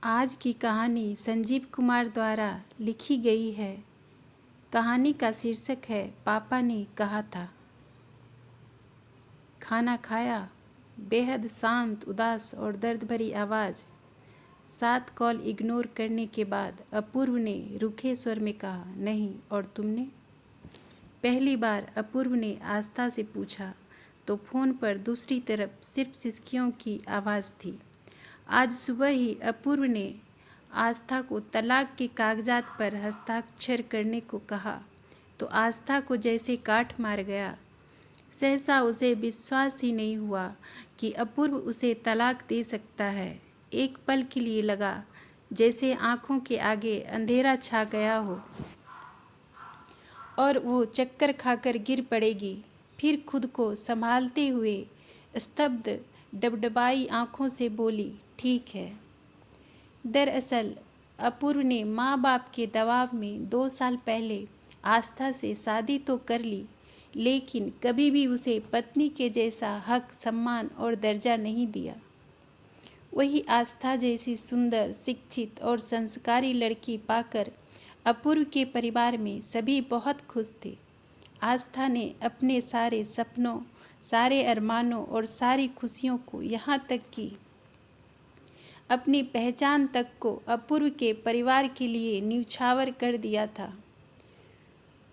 आज की कहानी संजीव कुमार द्वारा लिखी गई है। कहानी का शीर्षक है पापा ने कहा था। खाना खाया। बेहद शांत, उदास और दर्द भरी आवाज़। 7 कॉल इग्नोर करने के बाद अपूर्व ने रूखे स्वर में कहा, नहीं। और तुमने? पहली बार अपूर्व ने आस्था से पूछा तो फ़ोन पर दूसरी तरफ सिर्फ सिसकियों की आवाज़ थी। आज सुबह ही अपूर्व ने आस्था को तलाक के कागजात पर हस्ताक्षर करने को कहा तो आस्था को जैसे काट मार गया। सहसा उसे विश्वास ही नहीं हुआ कि अपूर्व उसे तलाक दे सकता है। एक पल के लिए लगा जैसे आँखों के आगे अंधेरा छा गया हो और वो चक्कर खाकर गिर पड़ेगी। फिर खुद को संभालते हुए स्तब्ध डबडबाई आँखों से बोली, ठीक है। दरअसल अपूर्व ने माँ बाप के दबाव में 2 साल पहले आस्था से शादी तो कर ली, लेकिन कभी भी उसे पत्नी के जैसा हक, सम्मान और दर्जा नहीं दिया। वही आस्था जैसी सुंदर, शिक्षित और संस्कारी लड़की पाकर अपूर्व के परिवार में सभी बहुत खुश थे। आस्था ने अपने सारे सपनों, सारे अरमानों और सारी खुशियों को यहाँ तक कि अपनी पहचान तक को अपूर्व के परिवार के लिए न्यौछावर कर दिया था।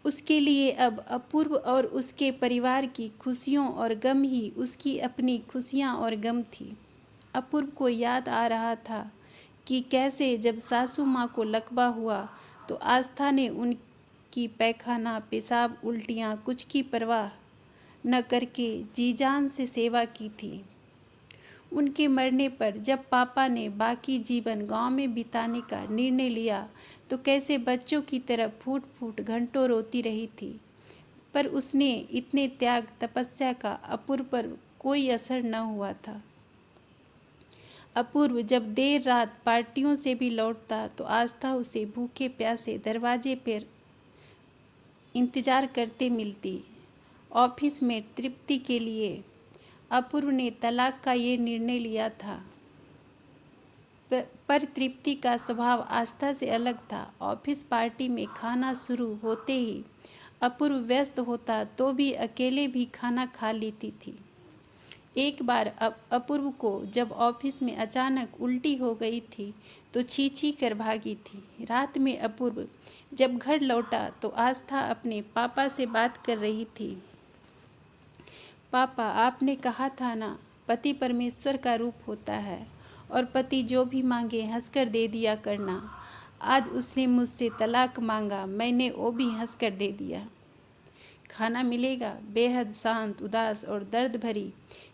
उसके लिए अब अपूर्व और उसके परिवार की खुशियों और गम ही उसकी अपनी खुशियाँ और गम थी। अपूर्व को याद आ रहा था कि कैसे जब सासू माँ को लकवा हुआ तो आस्था ने उनकी पैखाना, पेशाब, उल्टियाँ कुछ की परवाह न करके जी-जान से सेवा की थी। उनके मरने पर जब पापा ने बाकी जीवन गांव में बिताने का निर्णय लिया तो कैसे बच्चों की तरह फूट फूट घंटों रोती रही थी। पर उसने इतने त्याग, तपस्या का अपूर्व पर कोई असर न हुआ था। अपूर्व जब देर रात पार्टियों से भी लौटता तो आस्था उसे भूखे प्यासे दरवाजे पर इंतजार करते मिलती। ऑफिस में तृप्ति के लिए अपूर्व ने तलाक का ये निर्णय लिया था, पर तृप्ति का स्वभाव आस्था से अलग था। ऑफिस पार्टी में खाना शुरू होते ही अपूर्व व्यस्त होता तो भी अकेले भी खाना खा लेती थी। एक बार अपूर्व को जब ऑफिस में अचानक उल्टी हो गई थी तो छी कर भागी थी। रात में अपूर्व जब घर लौटा तो आस्था अपने पापा से बात कर रही थी। पापा, आपने कहा था ना, पति परमेश्वर का रूप होता है और पति जो भी मांगे हंसकर दे दिया करना। आज उसने मुझसे तलाक मांगा, मैंने वो भी हंसकर दे दिया। खाना मिलेगा? बेहद शांत, उदास और दर्द भरी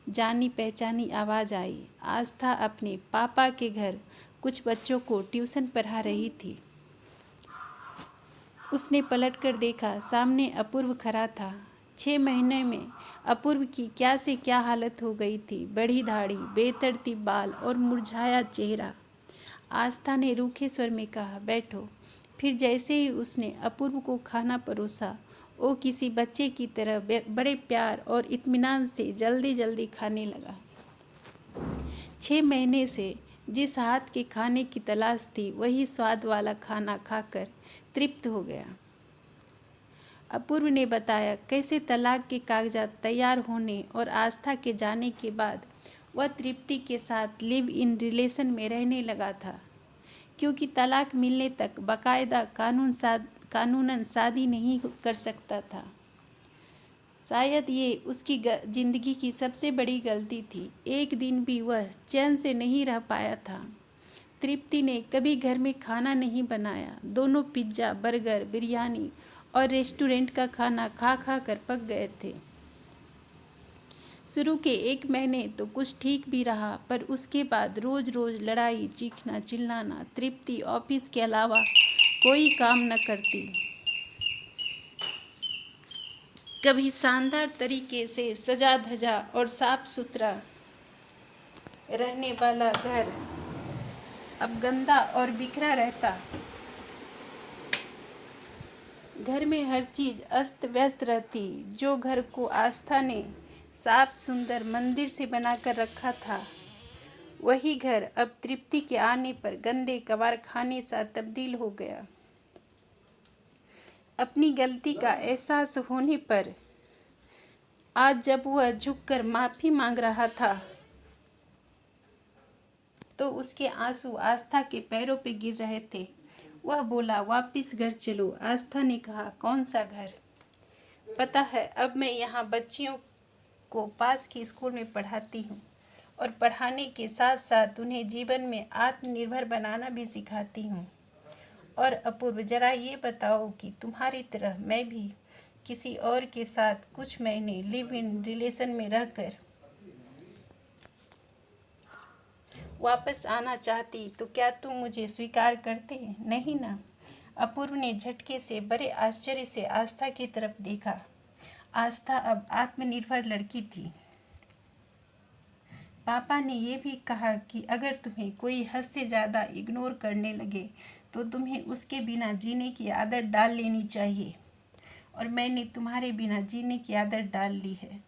जानी पहचानी आवाज़ आई। आस्था अपने पापा के घर कुछ बच्चों को ट्यूशन पढ़ा रही थी। उसने पलटकर देखा, सामने अपूर्व खड़ा था। 6 महीने में अपूर्व की क्या से क्या हालत हो गई थी। बड़ी दाढ़ी, बेतरतीब बाल और मुरझाया चेहरा। आस्था ने रूखे स्वर में कहा, बैठो। फिर जैसे ही उसने अपूर्व को खाना परोसा, वो किसी बच्चे की तरह बड़े प्यार और इत्मीनान से जल्दी जल्दी खाने लगा। 6 महीने से जिस हाथ के खाने की तलाश थी, वही स्वाद वाला खाना खाकर तृप्त हो गया। अपूर्व ने बताया कैसे तलाक के कागजात तैयार होने और आस्था के जाने के बाद वह तृप्ति के साथ लिव इन रिलेशन में रहने लगा था, क्योंकि तलाक मिलने तक बाकायदा कानूनन शादी नहीं कर सकता था। शायद ये उसकी जिंदगी की सबसे बड़ी गलती थी। एक दिन भी वह चैन से नहीं रह पाया था। तृप्ति ने कभी घर में खाना नहीं बनाया। दोनों पिज्ज़ा, बर्गर, बिरयानी और रेस्टोरेंट का खाना खा खा कर पक गए थे। शुरू के 1 महीने तो कुछ ठीक भी रहा, पर उसके बाद रोज रोज लड़ाई, चीखना, चिल्लाना। तृप्ति ऑफिस के अलावा कोई काम न करती। कभी शानदार तरीके से सजा धजा और साफ सुथरा रहने वाला घर अब गंदा और बिखरा रहता। घर में हर चीज़ अस्त व्यस्त रहती। जो घर को आस्था ने साफ सुंदर मंदिर से बनाकर रखा था, वही घर अब तृप्ति के आने पर गंदे कबाड़खाने सा तब्दील हो गया। अपनी गलती का एहसास होने पर आज जब वह झुककर माफ़ी मांग रहा था तो उसके आंसू आस्था के पैरों पे गिर रहे थे। वह बोला, वापिस घर चलो। आस्था ने कहा, कौन सा घर? पता है, अब मैं यहाँ बच्चियों को पास की स्कूल में पढ़ाती हूँ और पढ़ाने के साथ साथ उन्हें जीवन में आत्मनिर्भर बनाना भी सिखाती हूँ। और अपूर्व, जरा ये बताओ कि तुम्हारी तरह मैं भी किसी और के साथ कुछ महीने लिव इन रिलेशन में रहकर वापस आना चाहती तो क्या तुम मुझे स्वीकार करते? नहीं ना? अपूर्व ने झटके से बड़े आश्चर्य से आस्था की तरफ देखा। आस्था अब आत्मनिर्भर लड़की थी। पापा ने यह भी कहा कि अगर तुम्हें कोई हद से ज़्यादा इग्नोर करने लगे तो तुम्हें उसके बिना जीने की आदत डाल लेनी चाहिए। और मैंने तुम्हारे बिना जीने की आदत डाल ली है।